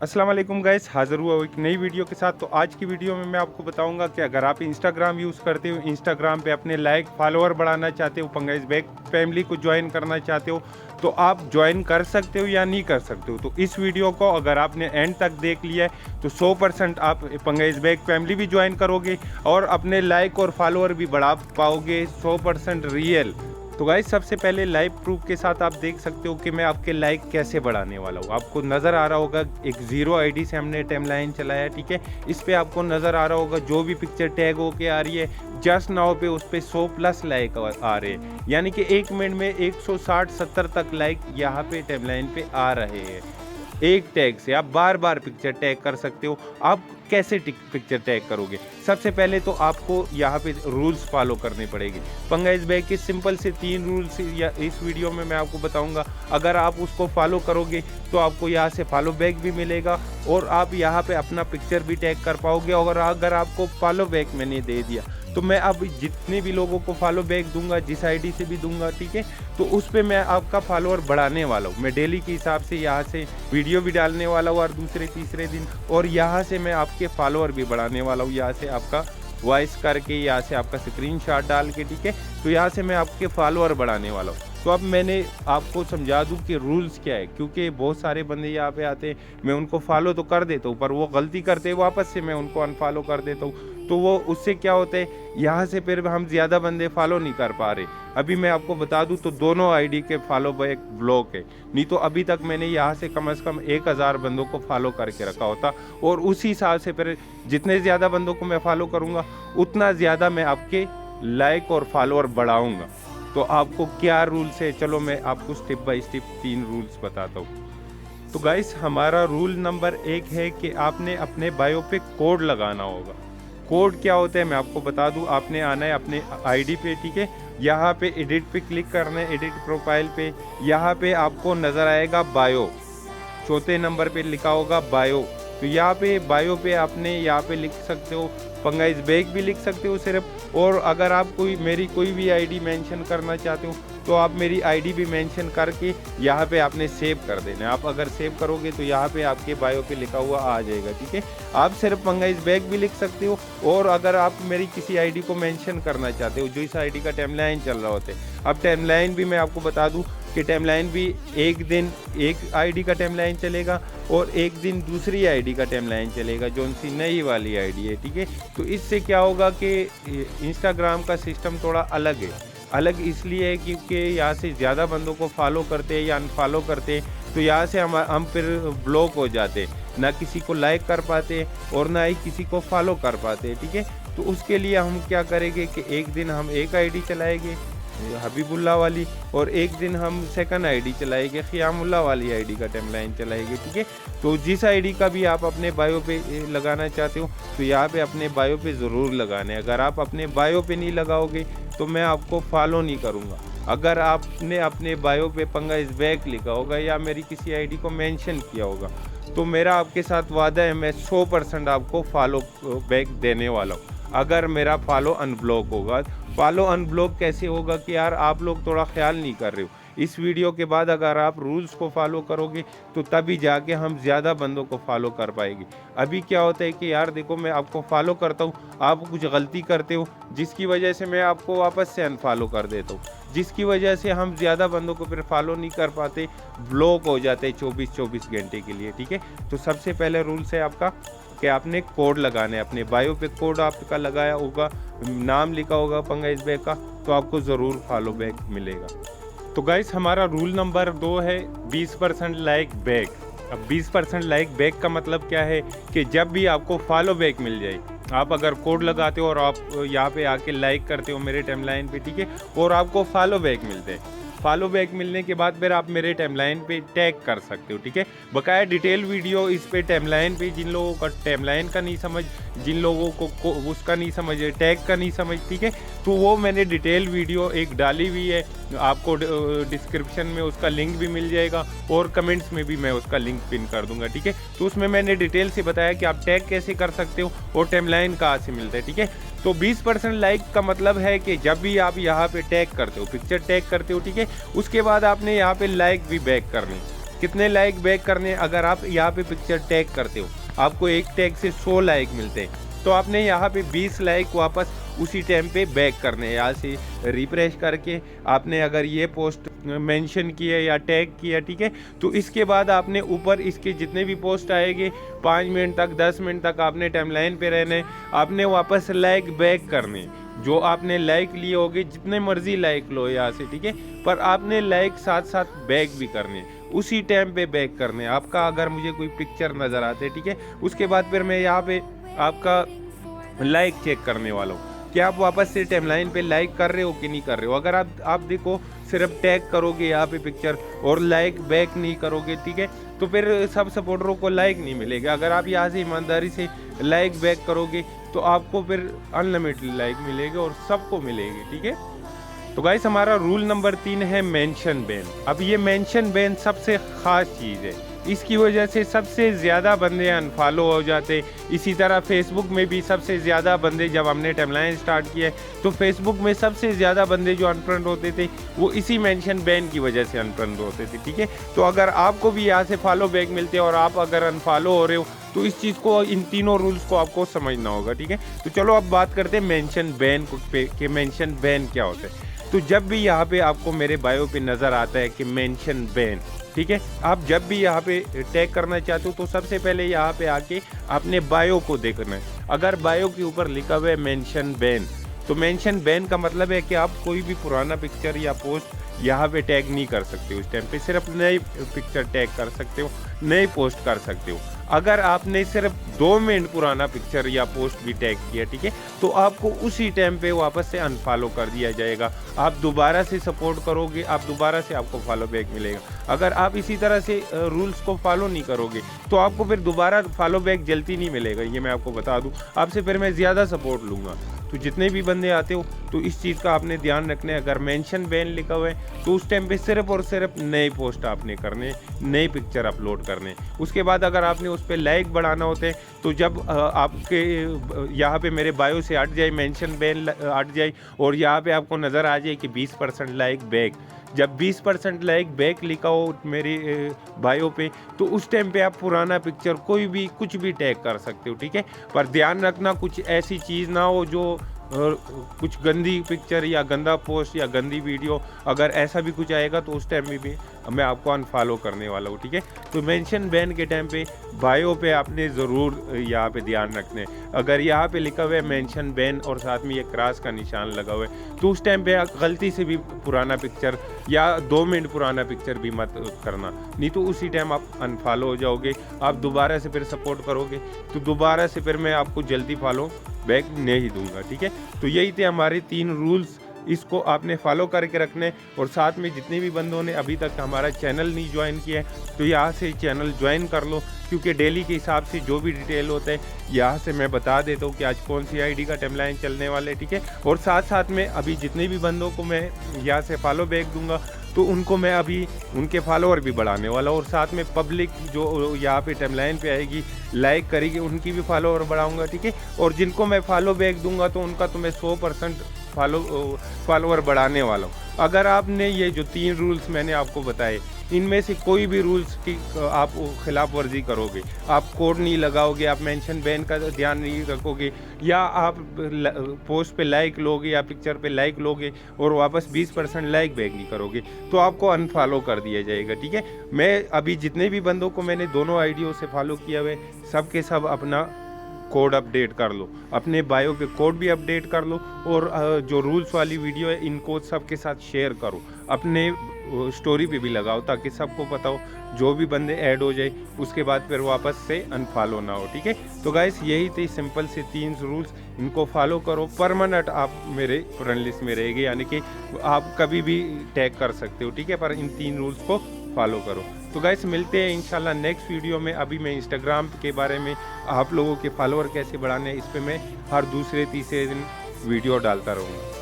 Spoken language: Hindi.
अस्सलाम वालेकुम गाइस, हाज़िर हुआ एक नई वीडियो के साथ। तो आज की वीडियो में मैं आपको बताऊंगा कि अगर आप इंस्टाग्राम यूज़ करते हो, इंस्टाग्राम पे अपने लाइक फॉलोअर बढ़ाना चाहते हो, पंगाइज बैग फैमिली को ज्वाइन करना चाहते हो, तो आप ज्वाइन कर सकते हो या नहीं कर सकते हो। तो इस वीडियो को अगर आपने एंड तक देख लिया है तो 100% आप पंगाइज बैग फैमिली भी ज्वाइन करोगे और अपने लाइक और फॉलोअर भी बढ़ा पाओगे 100% रियल। तो गाइस सबसे पहले लाइव प्रूफ के साथ आप देख सकते हो कि मैं आपके लाइक कैसे बढ़ाने वाला हूँ। आपको नज़र आ रहा होगा एक ज़ीरो आईडी से हमने टाइमलाइन चलाया, ठीक है। इस पे आपको नज़र आ रहा होगा जो भी पिक्चर टैग होके आ रही है जस्ट नाउ पे उस पर 100+ लाइक आ रहे हैं, यानी कि 1 मिनट में 160-70 तक लाइक यहाँ पे टाइमलाइन पे आ रहे हैं। एक टैग से आप बार बार पिक्चर टैग कर सकते हो। आप कैसे पिक्चर टैग करोगे? सबसे पहले तो आपको यहाँ पे रूल्स फॉलो करने पड़ेंगे। पंगाइज बैग के सिंपल से 3 रूल्स या इस वीडियो में मैं आपको बताऊंगा। अगर आप उसको फॉलो करोगे तो आपको यहाँ से फॉलो बैक भी मिलेगा और आप यहाँ पे अपना पिक्चर भी टैग कर पाओगे। और अगर आपको फॉलो बैक मैंने दे दिया तो मैं अब जितने भी लोगों को फॉलो बैक दूंगा, जिस आईडी से भी दूंगा, ठीक है, तो उस पर मैं आपका फॉलोअर बढ़ाने वाला हूँ। मैं डेली के हिसाब से यहाँ से वीडियो भी डालने वाला हूँ और दूसरे तीसरे दिन, और यहाँ से मैं आपके फॉलोअर भी बढ़ाने वाला हूँ। यहाँ से आपका वॉइस करके, यहाँ से आपका स्क्रीनशॉट डाल के, ठीक है, तो यहाँ से मैं आपके फॉलोअर बढ़ाने वाला हूँ। तो अब मैंने आपको समझा दूं कि रूल्स क्या है, क्योंकि बहुत सारे बंदे यहाँ पे आते हैं, मैं उनको फॉलो तो कर देता हूँ पर वो गलती करते हैं, वापस से मैं उनको अनफॉलो कर देता हूँ। तो वो उससे क्या होता है, यहाँ से फिर हम ज़्यादा बंदे फॉलो नहीं कर पा रहे। अभी मैं आपको बता दूं तो दोनों आईडी के फॉलो बैक ब्लॉक है, नहीं तो अभी तक मैंने यहाँ से कम 1000 बंदों को फॉलो करके रखा होता। और उसी हिसाब से फिर जितने ज़्यादा बंदों को मैं फॉलो करूँगा उतना ज़्यादा मैं आपके लाइक और फॉलोअर बढ़ाऊँगा। तो आपको क्या रूल्स है, चलो मैं आपको स्टेप बाय स्टेप 3 रूल्स बताता हूँ। तो गाइस हमारा रूल नंबर 1 है कि आपने अपने बायो पे कोड लगाना होगा। कोड क्या होता है मैं आपको बता दूं। आपने आना है अपने आईडी पे, ठीक है, यहाँ पे एडिट पे क्लिक करना है, एडिट प्रोफाइल पे, यहाँ पे आपको नज़र आएगा बायो, चौथे नंबर पे लिखा होगा बायो। तो यहाँ पे बायो पे आपने यहाँ पे लिख सकते हो पंगाइज बैग भी लिख सकते हो सिर्फ। और अगर आप मेरी कोई भी आईडी मेंशन करना चाहते हो तो आप मेरी आईडी भी मेंशन करके यहाँ पे आपने सेव कर देना है। आप अगर सेव करोगे तो यहाँ पे आपके बायो पे लिखा हुआ आ जाएगा, ठीक है। आप सिर्फ पंगाइज बैग भी लिख सकते हो। और अगर आप मेरी किसी आईडी को मेंशन करना चाहते हो जो इस आईडी का टाइमलाइन चल रहा होता है, अब टाइमलाइन भी मैं आपको बता दूं कि टाइमलाइन भी एक दिन एक आईडी का टाइमलाइन चलेगा और एक दिन दूसरी आईडी का टाइमलाइन चलेगा जो उनकी नई वाली आईडी है, ठीक है। तो इससे क्या होगा कि इंस्टाग्राम का सिस्टम थोड़ा अलग है। अलग इसलिए है क्योंकि यहाँ से ज़्यादा बंदों को फॉलो करते हैं या अनफॉलो करते हैं, तो यहाँ से हम फिर ब्लॉक हो जाते हैं, ना किसी को लाइक कर पाते और ना ही किसी को फॉलो कर पाते, ठीक है। तो उसके लिए हम क्या करेंगे कि एक दिन हम एक आईडी चलाएंगे हबीबुल्ला वाली और एक दिन हम सेकंड आईडी चलाएंगे ख़ियामुल्ला वाली आईडी का टाइमलाइन चलाएंगे, ठीक है। तो जिस आईडी का भी आप अपने बायो पे लगाना चाहते हो तो यहाँ पे अपने बायो पे ज़रूर लगाना है। अगर आप अपने बायो पे नहीं लगाओगे तो मैं आपको फॉलो नहीं करूँगा। अगर आपने अपने बायो पे पंगाइज बैग लिखा होगा या मेरी किसी आईडी को मेंशन किया होगा तो मेरा आपके साथ वादा है, मैं 100% आपको फॉलो बैक देने वाला हूँ। अगर मेरा फॉलो अनब्लॉक होगा, फॉलो अनब्लॉक कैसे होगा कि यार आप लोग थोड़ा ख्याल नहीं कर रहे हो। इस वीडियो के बाद अगर आप रूल्स को फॉलो करोगे तो तभी जाके हम ज़्यादा बंदों को फॉलो कर पाएंगे। अभी क्या होता है कि यार देखो मैं आपको फॉलो करता हूँ, आप कुछ गलती करते हो जिसकी वजह से मैं आपको वापस से अनफॉलो कर देता हूँ, जिसकी वजह से हम ज़्यादा बंदों को फिर फॉलो नहीं कर पाते, ब्लॉक हो जाते 24-24 घंटे के लिए, ठीक है। तो सबसे पहले रूल्स है आपका कि आपने कोड लगाना है। अपने बायो पे कोड आपका लगाया होगा, नाम लिखा होगा पंगाइज बैग का, तो आपको ज़रूर फॉलो बैक मिलेगा। तो गाइस हमारा रूल नंबर 2 है 20% लाइक बैक। अब 20% लाइक बैक का मतलब क्या है कि जब भी आपको फॉलो बैक मिल जाए, आप अगर कोड लगाते हो और आप यहाँ पे आके लाइक करते हो मेरे टाइमलाइन पे, ठीक है, और आपको फॉलो बैक मिलते हैं, फॉलो बैक मिलने के बाद फिर आप मेरे टाइमलाइन पे टैग कर सकते हो, ठीक है। बकाया डिटेल वीडियो इस पे टाइमलाइन पे, जिन लोगों का टाइमलाइन का नहीं समझ, जिन लोगों को उसका नहीं समझ, टैग का नहीं समझ, ठीक है, तो वो मैंने डिटेल वीडियो एक डाली हुई है, आपको डिस्क्रिप्शन में उसका लिंक भी मिल जाएगा और कमेंट्स में भी मैं उसका लिंक पिन कर दूंगा, ठीक है। तो उसमें मैंने डिटेल से बताया कि आप टैग कैसे कर सकते हो और टाइमलाइन कहाँ से मिलता है, ठीक है। तो 20% लाइक का मतलब है कि जब भी आप यहाँ पे टैग करते हो, पिक्चर टैग करते हो, ठीक है, उसके बाद आपने यहाँ पे लाइक भी बैक करनी। कितने लाइक बैक करने, अगर आप यहाँ पे पिक्चर टैग करते हो आपको एक टैग से 100 लाइक मिलते हैं, तो आपने यहाँ पे 20 लाइक वापस उसी टाइम पे बैक करने हैं। यहाँ से रिफ्रेश करके आपने अगर ये पोस्ट मेंशन किया या टैग किया, ठीक है, तो इसके बाद आपने ऊपर इसके जितने भी पोस्ट आएंगे 5 मिनट तक 10 मिनट तक आपने टाइमलाइन पे रहने, आपने वापस लाइक बैक करने। जो आपने लाइक लिए होगे जितने मर्जी लाइक लो यहाँ से, ठीक है, पर आपने लाइक साथ साथ बैक भी करने, उसी टाइम पे बैक करने। आपका अगर मुझे कोई पिक्चर नज़र आते, ठीक है, उसके बाद फिर मैं यहाँ पे आपका लाइक चेक करने वाला हूँ कि आप वापस से टाइमलाइन पे लाइक कर रहे हो कि नहीं कर रहे हो। अगर आप देखो सिर्फ टैग करोगे यहाँ पे पिक्चर और लाइक बैक नहीं करोगे, ठीक है, तो फिर सब सपोर्टरों को लाइक नहीं मिलेगा। अगर आप यहाँ से ईमानदारी से लाइक बैक करोगे तो आपको फिर अनलिमिटेड लाइक मिलेगा और सबको मिलेगी, ठीक है। तो गाइस हमारा रूल नंबर 3 है मेंशन बैन। अब ये मेंशन बैन सबसे ख़ास चीज़ है, इसकी वजह से सबसे ज़्यादा बंदे अनफॉलो हो जाते। इसी तरह फेसबुक में भी सबसे ज़्यादा बंदे, जब हमने टाइमलाइन स्टार्ट किया तो फेसबुक में सबसे ज़्यादा बंदे जो अनफ्रेंड होते थे वो इसी मेंशन बैन की वजह से अनफ्रेंड होते थे, ठीक है। तो अगर आपको भी यहाँ से फॉलो बैक मिलते हैं और आप अगर अनफॉलो हो रहे हो तो इस चीज़ को, इन तीनों रूल्स को आपको समझना होगा, ठीक है। तो चलो अब बात करते हैं मेंशन बैन पे कि मेंशन बैन क्या होता है। तो जब भी यहाँ पे आपको मेरे बायो पे नज़र आता है कि मेंशन बैन, ठीक है, आप जब भी यहाँ पे टैग करना चाहते हो तो सबसे पहले यहाँ पे आके आपने बायो को देखना है। अगर बायो के ऊपर लिखा हुआ है मेंशन बैन, तो मेंशन बैन का मतलब है कि आप कोई भी पुराना पिक्चर या पोस्ट यहाँ पे टैग नहीं कर सकते हो। उस टाइम पे सिर्फ नई पिक्चर टैग कर सकते हो, नई पोस्ट कर सकते हो। अगर आपने सिर्फ 2 मिनट पुराना पिक्चर या पोस्ट भी टैग किया, ठीक है, तो आपको उसी टाइम पे वापस से अनफॉलो कर दिया जाएगा। आप दोबारा से सपोर्ट करोगे, आप दोबारा से आपको फॉलो बैक मिलेगा। अगर आप इसी तरह से रूल्स को फॉलो नहीं करोगे तो आपको फिर दोबारा फॉलो बैक जल्दी नहीं मिलेगा, ये मैं आपको बता दूं। आपसे फिर मैं ज़्यादा सपोर्ट लूँगा। तो जितने भी बंदे आते हो तो इस चीज़ का आपने ध्यान रखना है। अगर मेंशन बैन लिखा हुआ है तो उस टाइम पे सिर्फ और सिर्फ नए पोस्ट आपने करने, नए पिक्चर अपलोड करने। उसके बाद अगर आपने उस पर लाइक बढ़ाना होते हैं तो जब आपके यहाँ पे मेरे बायो से हट जाए, मेंशन बैन हट जाए और यहाँ पे आपको नज़र आ जाए कि 20% लाइक बैक, जब 20% लाइक बैक लिखा हो मेरे बायो पे, तो उस टाइम पे आप पुराना पिक्चर कोई भी कुछ भी टैग कर सकते हो, ठीक है। पर ध्यान रखना कुछ ऐसी चीज़ ना हो जो कुछ गंदी पिक्चर या गंदा पोस्ट या गंदी वीडियो, अगर ऐसा भी कुछ आएगा तो उस टाइम में भी मैं आपको अनफॉलो करने वाला हूँ, ठीक है। तो मेंशन बैन के टाइम पे बायो पे आपने ज़रूर यहाँ पे ध्यान रखना है। अगर यहाँ पे लिखा हुआ है मेंशन बैन और साथ में ये क्रॉस का निशान लगा हुआ है तो उस टाइम पे गलती से भी पुराना पिक्चर या 2 मिनट पुराना पिक्चर भी मत करना, नहीं तो उसी टाइम आप अनफॉलो हो जाओगे। आप दोबारा से फिर सपोर्ट करोगे तो दोबारा से फिर मैं आपको जल्दी फॉलो बैक नहीं दूंगा, ठीक है। तो यही थे हमारे 3 रूल्स, इसको आपने फॉलो करके रखने। और साथ में जितने भी बंदों ने अभी तक हमारा चैनल नहीं ज्वाइन किया है तो यहाँ से चैनल ज्वाइन कर लो, क्योंकि डेली के हिसाब से जो भी डिटेल होता है यहाँ से मैं बता देता हूँ कि आज कौन सी आईडी का टाइमलाइन चलने वाले, ठीक है। और साथ साथ में अभी जितने भी बंदों को मैं यहाँ से फॉलो बैक दूंगा तो उनको मैं अभी उनके फॉलोअर भी बढ़ाने वाला हूँ, और साथ में पब्लिक जो यहाँ पे टाइमलाइन पे आएगी लाइक करेगी उनकी भी फॉलोअर बढ़ाऊंगा, ठीक है। और जिनको मैं फॉलो बैक दूंगा तो उनका तो मैं 100% फॉलोअर बढ़ाने वाला हूँ। अगर आपने ये जो 3 रूल्स मैंने आपको बताए इनमें से कोई भी रूल्स की आप खिलाफ वर्जी करोगे, आप कोड नहीं लगाओगे, आप मेंशन बैन का ध्यान नहीं रखोगे, या आप पोस्ट पे लाइक लोगे या पिक्चर पे लाइक लोगे और वापस 20% लाइक बैक नहीं करोगे, तो आपको अनफॉलो कर दिया जाएगा, ठीक है। मैं अभी जितने भी बंदों को मैंने दोनों आईडियों से फॉलो किया हुआ है सब के सब अपना कोड अपडेट कर लो, अपने बायो पे कोड भी अपडेट कर लो, और जो रूल्स वाली वीडियो है इनको सबके साथ शेयर करो, अपने स्टोरी पे भी लगाओ ताकि सबको पता हो, जो भी बंदे ऐड हो जाए उसके बाद फिर वापस से अनफॉलो ना हो, ठीक है। तो गाइस यही थे सिंपल से 3 रूल्स, इनको फॉलो करो, परमानेंट आप मेरे फ्रेंड लिस्ट में रहेंगे, यानी कि आप कभी भी टैग कर सकते हो, ठीक है। पर इन 3 रूल्स को फॉलो करो। तो गाइस मिलते हैं इंशाल्लाह नेक्स्ट वीडियो में। अभी मैं इंस्टाग्राम के बारे में, आप लोगों के फॉलोअर कैसे बढ़ाने हैं, इस पर मैं हर दूसरे तीसरे दिन वीडियो डालता रहूँगा।